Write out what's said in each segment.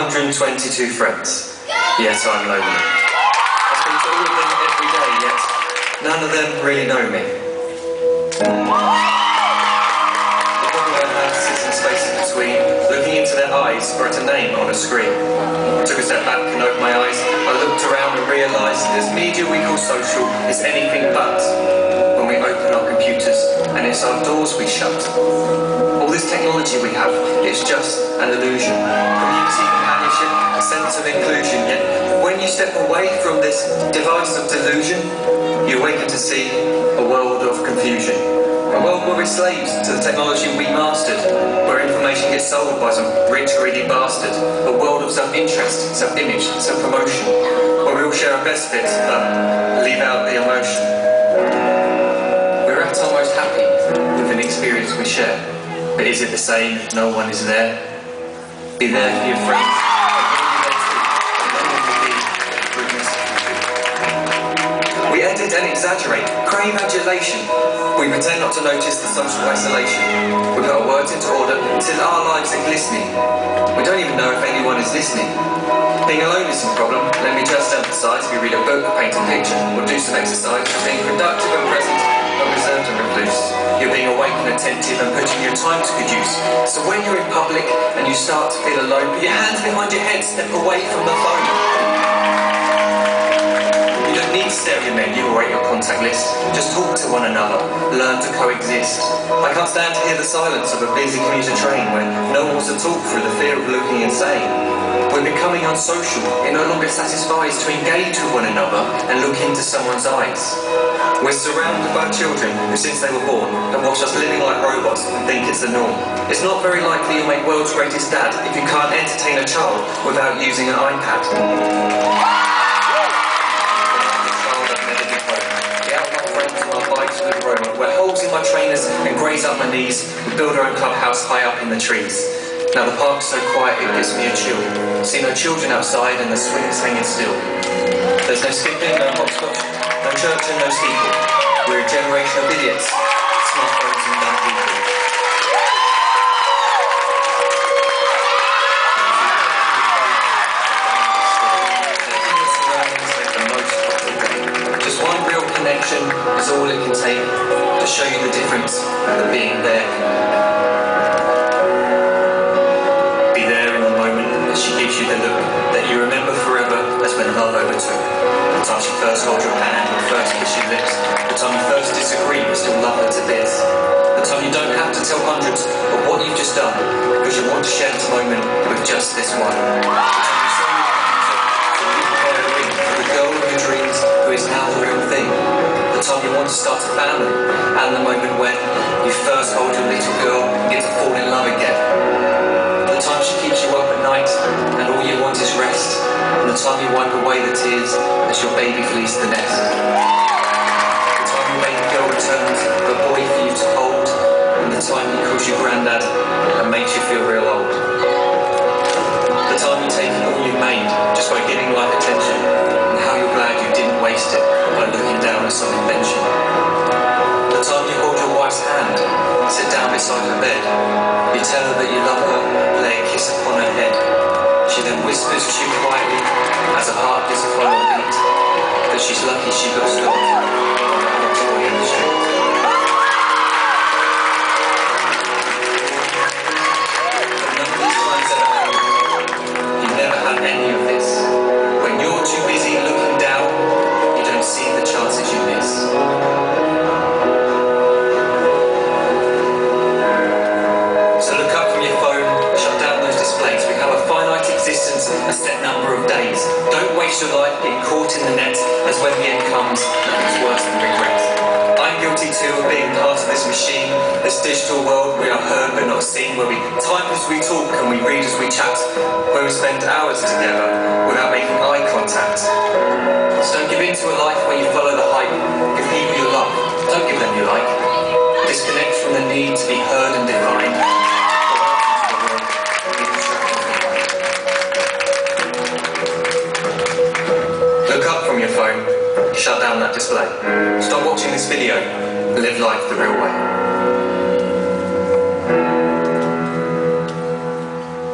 122 friends, yet I'm lonely. I speak to all of them every day, yet none of them really know me. The problem I have sits in spaces between, looking into their eyes or at a name on a screen. I took a step back and opened my eyes. I looked around and realised this media we call social is anything but when we open our computers and it's our doors we shut. All this technology we have, it's just an illusion. Community, companionship, a sense of inclusion. Yet when you step away from this device of delusion, you awaken to see a world of confusion. A world where we're slaves to the technology we mastered, where information gets sold by some rich, greedy bastard. A world of self-interest, self-image, self-promotion, where we all share our best bits, but leave out the emotion. We're at our most happy with an experience we share. But is it the same if no one is there? Be there for your friends, and no one will be the goodness of you. We edit and exaggerate, crave adulation. We pretend not to notice the social isolation. We put our words into order till our lives are glistening. We don't even know if anyone is listening. Being alone isn't a problem. Let me just emphasise, if you read a book, paint a picture, or do some exercise, you're being productive and present, not reserved and recluse. You're being awake and attentive and putting your time to good use. So when you're in public and you start to feel alone, put your hands behind your head, step away from the phone. You don't need to stare at your menu or at your contact list. Just talk to one another, learn to coexist. I can't stand to hear the silence of a busy commuter train where no one wants to talk through the fear of looking insane. We're becoming unsocial. It no longer satisfies to engage with one another and look into someone's eyes. We're surrounded by children who, since they were born, have watched us living like robots and think it's the norm. It's not very likely you'll make world's greatest dad if you can't entertain a child without using an iPad. Wear holes in my trainers and graze up my knees. We build our own clubhouse high up in the trees. Now the park's so quiet it gives me a chill. See no children outside and the swings hanging still. There's no skipping, no hopscotch, no church and no steeple. We're a generation of idiots, smartphones and dumb people. Just one real connection is all it can take to show you the difference that being there can make. Be there in the moment that she gives you the look that you remember forever as when love overtook. The time she first holds your hand and first kiss your lips. The time you first disagree but still love her to bits. The time you don't have to tell hundreds of what you've just done because you want to share this moment with just this one. The time you sell your computer so you can buy a ring for the girl of your dreams who is now the real thing. The time you want to start a family, and the moment when you first hold your little girl and get to fall in love again. The time she keeps you up at night and all you want is rest, and the time you wipe away the tears as your baby flees the nest. The time your baby girl returns with a boy for you to hold, and the time he calls you granddad and makes you feel real old. The time you take all you've made just by giving life attention, and how you're glad you didn't waste it by looking down at some invention. The time you hold your wife's hand, sit down beside her bed, you tell her that you love her, lay a kiss upon her head. She then whispers to you quietly as her heart gives a final beat that she's lucky she got stopped by that hot boy in the street. But none of these times ever happened. You never had any of this. When you're too busy looking down, you don't see the chances you miss. So look up from your phone, shut down those displays. We have a finite existence, a set number of days. Don't waste your life getting caught in the net, as when the end comes, nothing's worse than regret. I'm guilty too of being part of this machine, this digital world we are heard but not seen, where we type as we talk and we read as we chat, where we spend hours together without making eye contact. So don't give in to a life where you follow the hype. Give people you love, don't give them you like. Disconnect from the need to be heard and defined. Look up from your phone, shut down that display. Stop watching this video, live life the real way.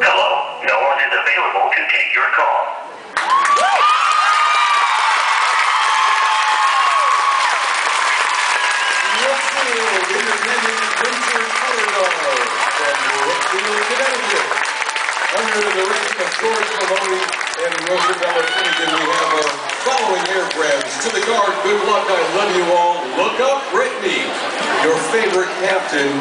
Hello, no one is available to Brookfield, Connecticut. Under the direction of George Maloney and Rosabella Finnegan, we have our following aircrafts. To the guard, good luck, I love you all. Look up, Brittany, your favorite captain.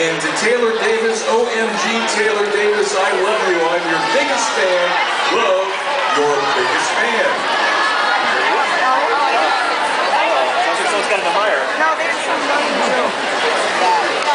And to Taylor Davis, OMG Taylor Davis, I love you. I'm your biggest fan. Love.